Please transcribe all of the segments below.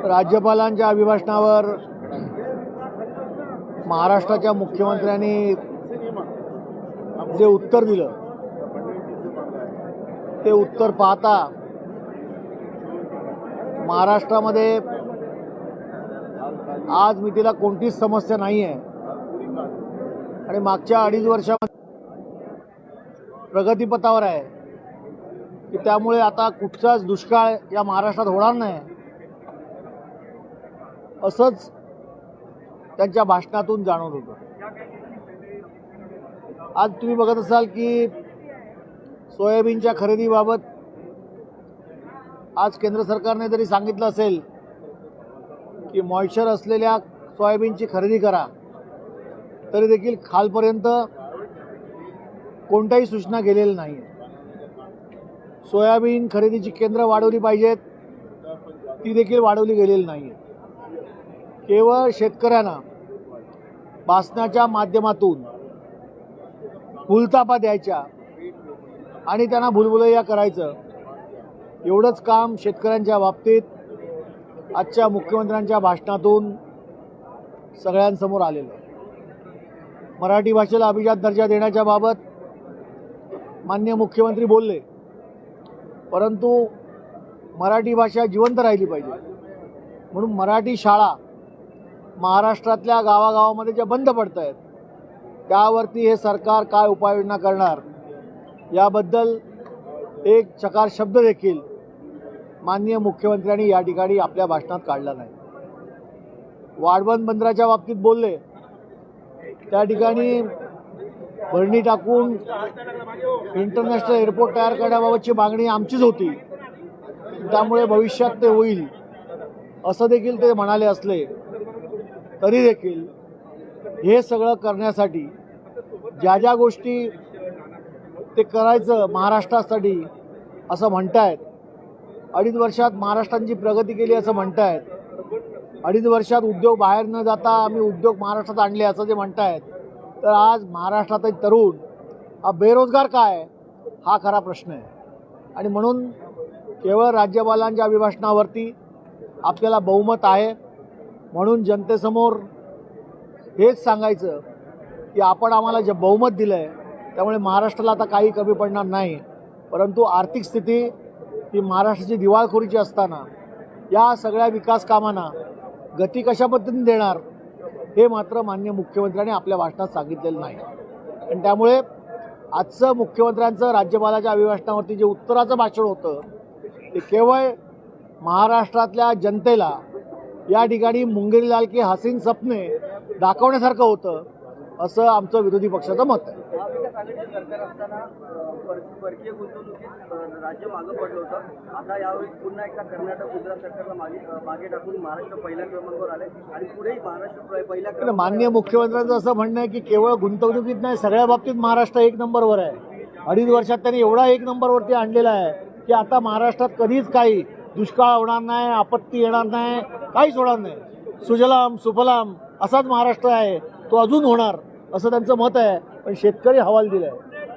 राज्यपालांच्या अभिभाषणावर महाराष्ट्राच्या मुख्यमंत्र्यांनी जे उत्तर दिलं ते उत्तर पाहता महाराष्ट्रामध्ये आज मितीला कोणतीच समस्या नाही आहे आणि मागच्या 2.5 वर्षामध्ये प्रगतीपथावर आहे की त्यामुळे आता कुठचाच दुष्काळ या महाराष्ट्रात होणार नाही असंच त्यांच्या भाषणातून जाणवत होतं। आज तुम्ही बघत असाल की सोयाबीनच्या खरेदीबाबत आज केंद्र सरकारने जरी सांगितलं असेल की मॉइश्चर असलेल्या सोयाबीनची खरेदी करा, तरी देखील खालपर्यंत कोणत्याही सूचना गेलेल्या नाही। सोयाबीन खरेदीची केंद्र वाढवली पाहिजेत, ती देखील वाढवली गेलेली नाही। केवळ शेतकऱ्यांना भाषणाच्या माध्यमातून भूलथापा द्यायच्या आणि त्यांना भुलभुलैया करायचं, एवढंच काम शेतकऱ्यांच्या बाबतीत आजच्या मुख्यमंत्र्यांच्या भाषणातून सगळ्यांसमोर आलेलं आहे। मराठी भाषेला अभिजात दर्जा देण्याच्या बाबत माननीय मुख्यमंत्री बोलले, परंतु मराठी भाषा जिवंत राहिली पाहिजे म्हणून मराठी शाळा महाराष्ट्रातल्या गावागावामध्ये ज्या बंद पडत आहेत त्यावरती हे सरकार काय उपाययोजना करणार याबद्दल एक चकार शब्द देखील माननीय मुख्यमंत्र्यांनी या ठिकाणी आपल्या भाषणात काढला नाही। वाढवण बंदराच्या बाबतीत बोलले, त्या ठिकाणी भरणी टाकून इंटरनॅशनल एअरपोर्ट तयार करण्याबाबतची मागणी आमचीच होती, त्यामुळे भविष्यात ते होईल असं देखील ते म्हणाले असले तरी देखील हे सगळं करण्यासाठी ज्या ज्या गोष्टी ते करायचं महाराष्ट्रासाठी असं म्हणतायत, 2.5 वर्षात महाराष्ट्राची प्रगती केली असं म्हणतायत, 2.5 वर्षात उद्योग बाहेर न जाता आम्ही उद्योग महाराष्ट्रात आणले असं जे म्हणतायत, तर आज महाराष्ट्रातील तरुण हा बेरोजगार काय हा खरा प्रश्न आहे। आणि म्हणून केवळ राज्यपालांच्या अभिभाषणावरती आपल्याला बहुमत आहे म्हणून जनतेसमोर हेच सांगायचं की आपण आम्हाला जे बहुमत दिलं आहे त्यामुळे महाराष्ट्राला आता काही कमी पडणार नाही, परंतु आर्थिक स्थिती ही महाराष्ट्राची दिवाळखोरीची असताना या सगळ्या विकास कामांना गती कशा पद्धतीने देणार हे मात्र माननीय मुख्यमंत्र्यांनी आपल्या भाषणात सांगितलेलं नाही। आणि त्यामुळे आजचं मुख्यमंत्र्यांचं राज्यपालाच्या अभिभाषणावरती जे उत्तराचं भाषण होतं ते केवळ महाराष्ट्रातल्या जनतेला या ठिकाणी मुंगेरी लाल की हसीन सपने दाखवण्यासारखं होतं असं आमचं विरोधी पक्षाचं मत आहे। सरकार असताना परकीय गुंतवणुकीत राज्य मागं पडलं होतं, आता यावेळी पुन्हा एकदा कर्नाटक गुजरात सरकारला मागे टाकून महाराष्ट्र पहिल्या क्रमांकावर आले आणि पुढेही महाराष्ट्र पहिल्या क्रमांकावर। माननीय मुख्यमंत्र्यांचं असं म्हणणं आहे की केवळ गुंतवणुकीत नाही, सगळ्या बाबतीत महाराष्ट्र 1 नंबरवर आहे। 2.5 वर्षात त्यांनी एवढा 1 नंबरवरती आणलेला आहे की आता महाराष्ट्रात कधीच काही दुष्काळ होणार नाही, आपत्ती येणार नाही, काहीच होणार नाही। सुजलाम सुफलाम असाच महाराष्ट्र आहे, तो अजून होणार असं त्यांचं मत आहे। पण शेतकरी हवाल दिलाय,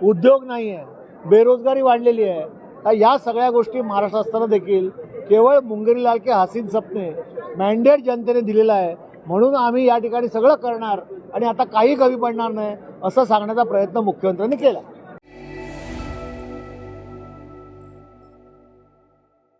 उद्योग नाही आहे, बेरोजगारी वाढलेली आहे, तर या सगळ्या गोष्टी महाराष्ट्र असताना देखील केवळ मुंगेरी लाल के हसीन सपने मॅन्डेट जनतेने दिलेला आहे म्हणून आम्ही या ठिकाणी सगळं करणार आणि आता काही कमी पडणार नाही असं सांगण्याचा प्रयत्न मुख्यमंत्र्यांनी केला।